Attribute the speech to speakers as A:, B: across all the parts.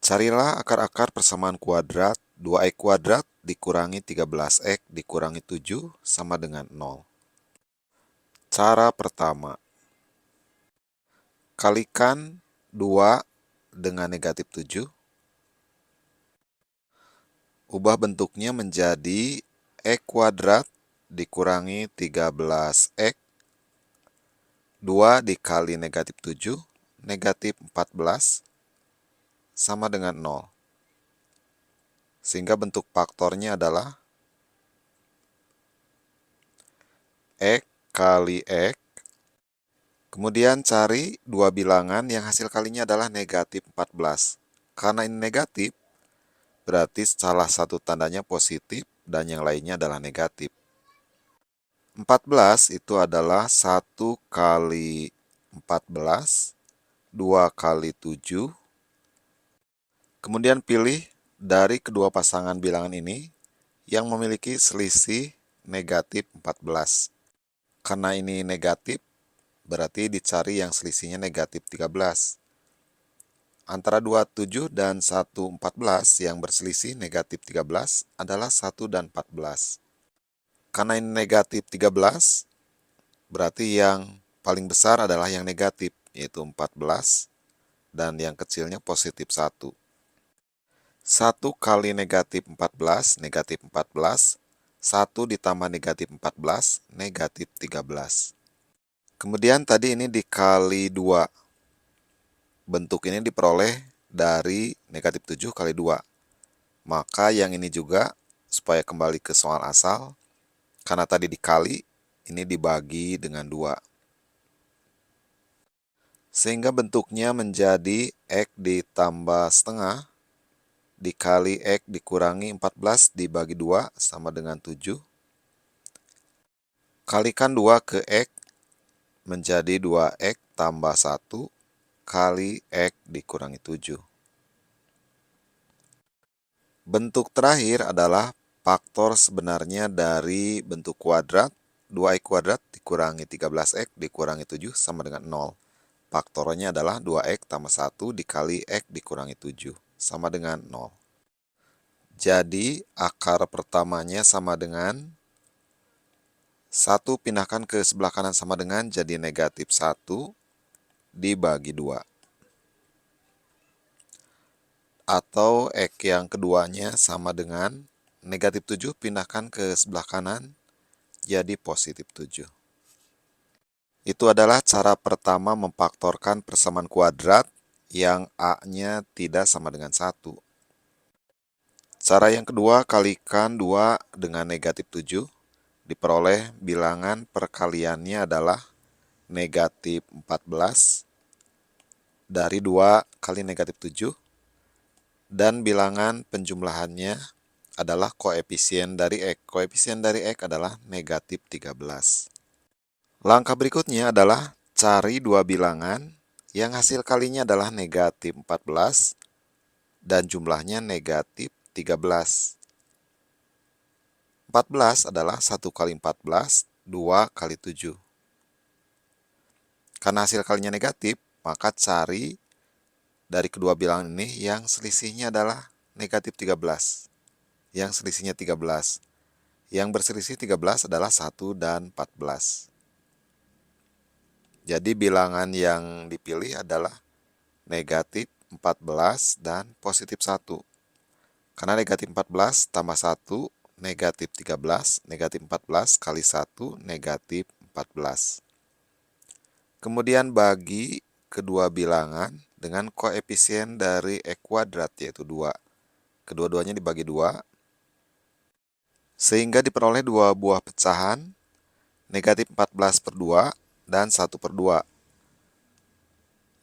A: Carilah akar-akar persamaan kuadrat 2x kuadrat dikurangi 13x dikurangi 7 sama dengan 0. Cara pertama, kalikan 2 dengan negatif 7. Ubah bentuknya menjadi x kuadrat dikurangi 13x. 2 dikali negatif 7, negatif 14, sama dengan 0. Sehingga bentuk faktornya adalah x kali x. Kemudian cari dua bilangan yang hasil kalinya adalah negatif 14. Karena ini negatif, berarti salah satu tandanya positif dan yang lainnya adalah negatif. 14 itu adalah 1 kali 14, 2 kali 7. Kemudian pilih dari kedua pasangan bilangan ini yang memiliki selisih negatif 14. Karena ini negatif, berarti dicari yang selisihnya negatif 13. Antara 27 dan 114 yang berselisih negatif 13 adalah 1 dan 14. Karena ini negatif 13, berarti yang paling besar adalah yang negatif, yaitu 14, dan yang kecilnya positif 1. 1 kali negatif 14, negatif 14. 1 ditambah negatif 14, negatif 13. Kemudian tadi ini dikali 2. Bentuk ini diperoleh dari negatif 7 kali 2. Maka yang ini juga, supaya kembali ke soal asal, karena tadi dikali, ini dibagi dengan 2. Sehingga bentuknya menjadi x ditambah setengah dikali x dikurangi 14 dibagi 2 sama dengan 7. Kalikan 2 ke x menjadi 2x tambah 1 kali x dikurangi 7. Bentuk terakhir adalah faktor sebenarnya dari bentuk kuadrat 2x kuadrat dikurangi 13x dikurangi 7 sama dengan 0. Faktornya adalah 2x tambah 1 dikali x dikurangi 7 sama dengan 0. Jadi akar pertamanya sama dengan 1 pindahkan ke sebelah kanan sama dengan jadi negatif 1 dibagi 2. Atau x yang keduanya sama dengan negatif 7 pindahkan ke sebelah kanan jadi positif 7. Itu adalah cara pertama memfaktorkan persamaan kuadrat yang a-nya tidak sama dengan 1. Cara yang kedua, kalikan 2 dengan negatif 7. Diperoleh bilangan perkaliannya adalah negatif 14 dari 2 kali negatif 7. Dan bilangan penjumlahannya adalah koefisien dari x. Koefisien dari x adalah negatif 13. Langkah berikutnya adalah cari dua bilangan yang hasil kalinya adalah negatif 14 dan jumlahnya negatif 13. 14 adalah 1 kali 14, 2 kali 7. Karena hasil kalinya negatif, maka cari dari kedua bilangan ini yang selisihnya adalah negatif 13. Yang selisihnya 13. Yang berselisih 13 adalah 1 dan 14. Jadi bilangan yang dipilih adalah negatif 14 dan positif 1. Karena negatif 14 tambah 1, negatif 13, negatif 14 kali 1, negatif 14. Kemudian bagi kedua bilangan dengan koefisien dari x kuadrat yaitu 2. Kedua-duanya dibagi 2. Sehingga diperoleh dua buah pecahan negatif 14 per 2 dan 1 per 2.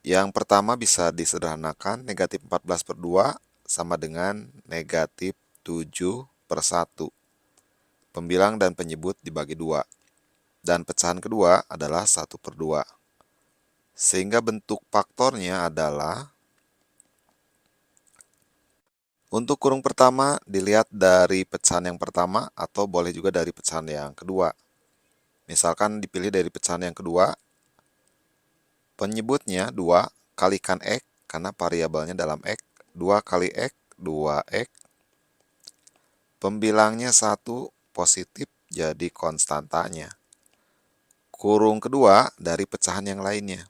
A: Yang pertama bisa disederhanakan, negatif 14 per 2 sama dengan negatif 7 per 1. Pembilang dan penyebut dibagi 2. Dan pecahan kedua adalah 1 per 2. Sehingga bentuk faktornya adalah, untuk kurung pertama dilihat dari pecahan yang pertama atau boleh juga dari pecahan yang kedua. Misalkan dipilih dari pecahan yang kedua, penyebutnya 2 kalikan x karena variabelnya dalam x 2 kali X, 2X. Pembilangnya 1 positif, jadi konstantanya. Kurung kedua dari pecahan yang lainnya.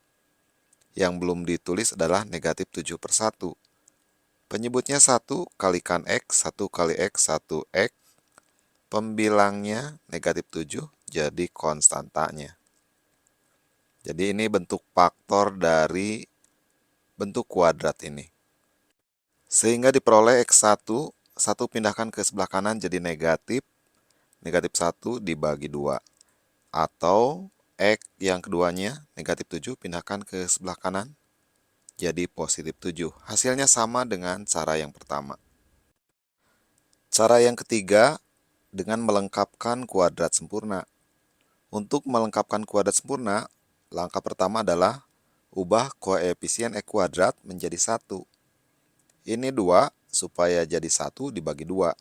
A: Yang belum ditulis adalah negatif 7/1. Penyebutnya 1 kalikan X, 1 kali X, 1X. Pembilangnya negatif 7, jadi konstantanya. Jadi ini bentuk faktor dari bentuk kuadrat ini. Sehingga diperoleh X1, 1 pindahkan ke sebelah kanan jadi negatif, negatif 1 dibagi 2. Atau X yang keduanya, negatif 7, pindahkan ke sebelah kanan, jadi positif 7. Hasilnya sama dengan cara yang pertama. Cara yang ketiga, dengan melengkapkan kuadrat sempurna. Untuk melengkapkan kuadrat sempurna, langkah pertama adalah ubah koefisien X kuadrat menjadi 1. Ini 2, supaya jadi 1 dibagi 2.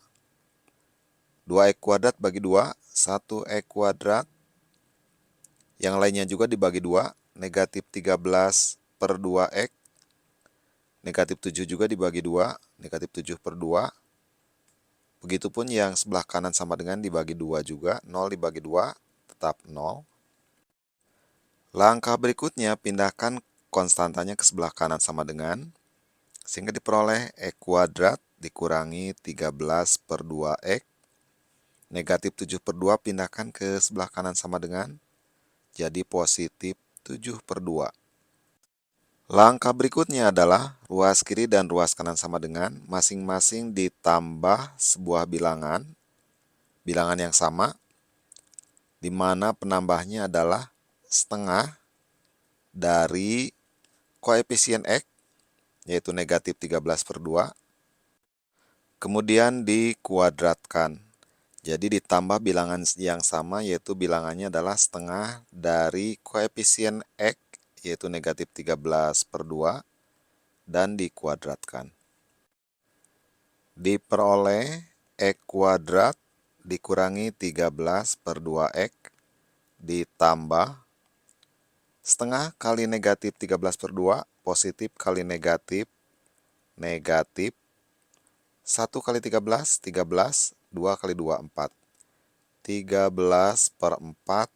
A: 2X kuadrat bagi 2, 1X kuadrat. Yang lainnya juga dibagi 2, negatif 13 per 2X. Negatif 7 juga dibagi 2, negatif 7 per 2. Begitupun yang sebelah kanan sama dengan dibagi 2 juga, 0 dibagi 2, tetap 0. Langkah berikutnya, pindahkan konstantanya ke sebelah kanan sama dengan, sehingga diperoleh X kuadrat dikurangi 13 per 2X. Negatif 7 per 2 pindahkan ke sebelah kanan sama dengan, jadi positif 7 per 2. Langkah berikutnya adalah ruas kiri dan ruas kanan sama dengan, masing-masing ditambah sebuah bilangan yang sama, di mana penambahnya adalah setengah dari koefisien X, yaitu negatif 13 per 2, kemudian dikuadratkan. Jadi ditambah bilangan yang sama, yaitu bilangannya adalah setengah dari koefisien X, yaitu negatif 13 per 2, dan dikuadratkan. Diperoleh X kuadrat dikurangi 13 per 2X ditambah setengah kali negatif 13 per 2, positif kali negatif, negatif. 1 kali 13, 13, 2 kali 2, 4. 13 per 4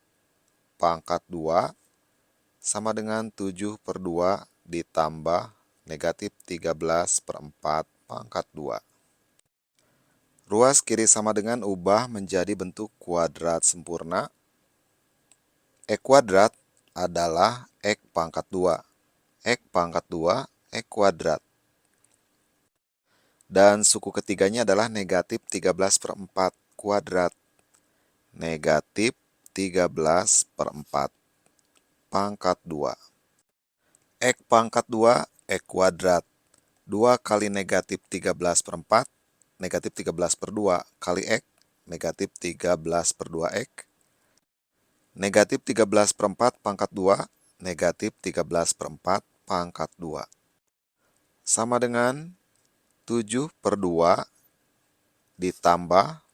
A: pangkat 2 sama dengan 7 per 2 ditambah negatif 13 per 4 pangkat 2. Ruas kiri sama dengan ubah menjadi bentuk kuadrat sempurna. X kuadrat adalah X pangkat 2. X pangkat 2, X kuadrat. Dan suku ketiganya adalah negatif 13 per 4 kuadrat. Negatif 13 per 4 pangkat 2. X pangkat 2, X kuadrat. 2 kali negatif 13 per 4, negatif 13 per 2 kali X, negatif 13 per 2X. Negatif 13 per 4 pangkat 2, negatif 13 per 4 pangkat 2. Sama dengan 7 per 2 ditambah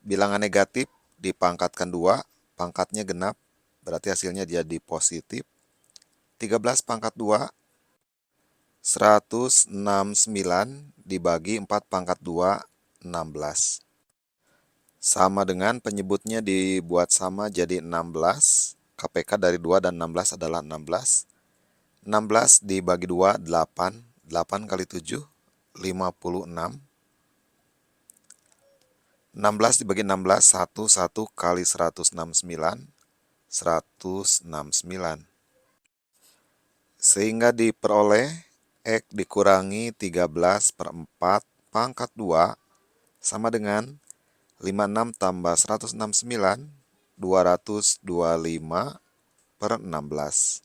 A: bilangan negatif dipangkatkan 2, pangkatnya genap, berarti hasilnya jadi positif. 13 pangkat 2, 169 dibagi 4 pangkat 2, 16. Sama dengan penyebutnya dibuat sama jadi 16. KPK dari 2 dan 16 adalah 16. 16 dibagi 2, 8. 8 kali 7, 56. 16 dibagi 16, 1. 1 kali 169, 169. Sehingga diperoleh X dikurangi 13 per 4 pangkat 2 sama dengan 56 tambah 169, 225 per 16.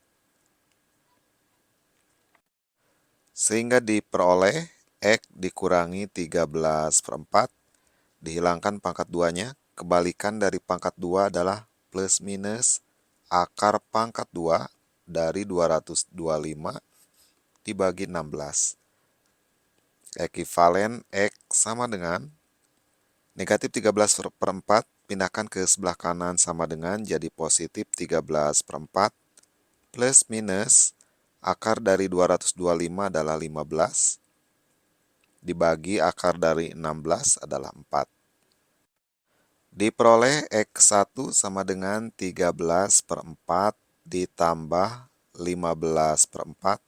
A: Sehingga diperoleh X dikurangi 13 per 4, dihilangkan pangkat 2-nya, kebalikan dari pangkat 2 adalah plus minus akar pangkat 2 dari 225 dibagi 16. Ekivalen X sama dengan negatif 13 per 4, pindahkan ke sebelah kanan sama dengan jadi positif 13 per 4, plus minus akar dari 225 adalah 15, dibagi akar dari 16 adalah 4. Diperoleh X1 sama dengan 13/4 ditambah 15/4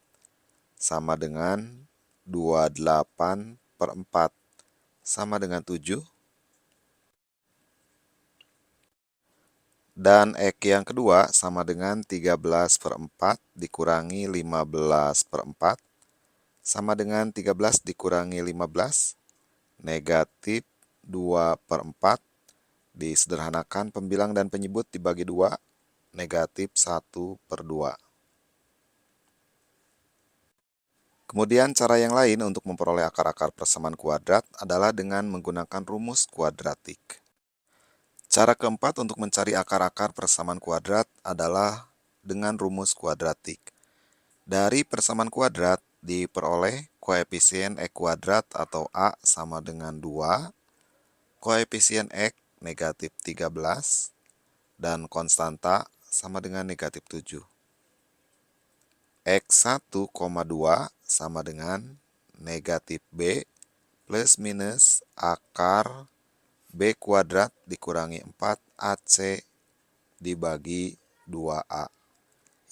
A: sama dengan 28/4 sama dengan 7. Dan X yang kedua sama dengan 13/4 dikurangi 15/4 sama dengan 13 dikurangi 15, negatif 2/4. Disederhanakan pembilang dan penyebut dibagi 2, negatif 1/2. Kemudian cara yang lain untuk memperoleh akar-akar persamaan kuadrat adalah dengan menggunakan rumus kuadratik. Cara keempat untuk mencari akar-akar persamaan kuadrat adalah dengan rumus kuadratik. Dari persamaan kuadrat diperoleh koefisien X kuadrat atau A sama dengan 2, koefisien X negatif 13, dan konstanta sama dengan negatif 7. X1,2 sama dengan negatif B plus minus akar B kuadrat dikurangi 4AC dibagi 2A.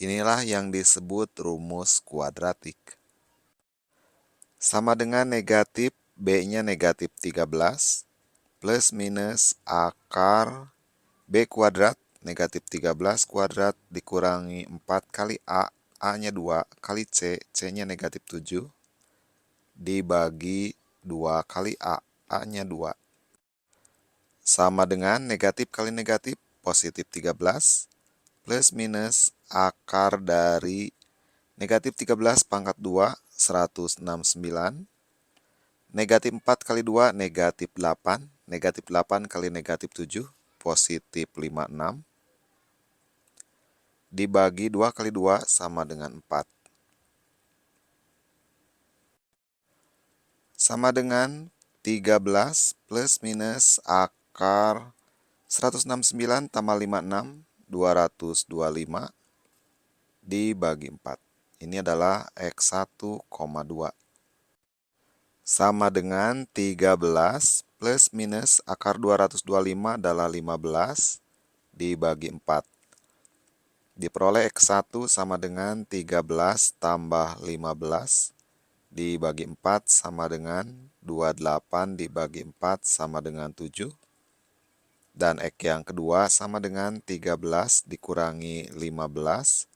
A: Inilah yang disebut rumus kuadratik. Sama dengan negatif B-nya negatif 13 plus minus akar B kuadrat negatif 13 kuadrat dikurangi 4 kali A, A-nya 2 kali C, C-nya negatif 7 dibagi 2 kali A, A-nya 2. Sama dengan negatif kali negatif, positif 13, plus minus akar dari negatif 13 pangkat 2, 169, negatif 4 kali 2, negatif 8, negatif 8 kali negatif 7, positif 56, dibagi 2 kali 2 sama dengan 4. Sama dengan 13 plus minus akar 169 tambah 56, 225 dibagi 4. Ini adalah X1,2. Sama dengan 13 plus minus akar 225 adalah 15 dibagi 4. Diperoleh X1 sama dengan 13 tambah 15 dibagi 4 sama dengan 28 dibagi 4 sama dengan 7. Dan X yang kedua sama dengan 13 dikurangi 15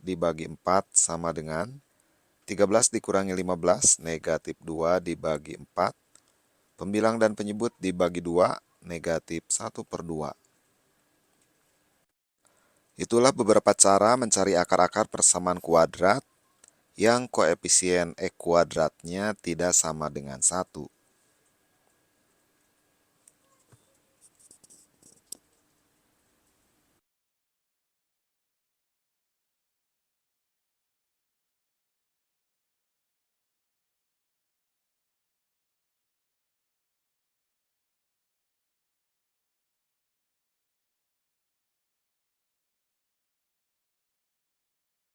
A: dibagi 4 sama dengan 13 dikurangi 15, negatif 2 dibagi 4. Pembilang dan penyebut dibagi 2, negatif 1/2. Itulah beberapa cara mencari akar-akar persamaan kuadrat yang koefisien X kuadratnya tidak sama dengan 1.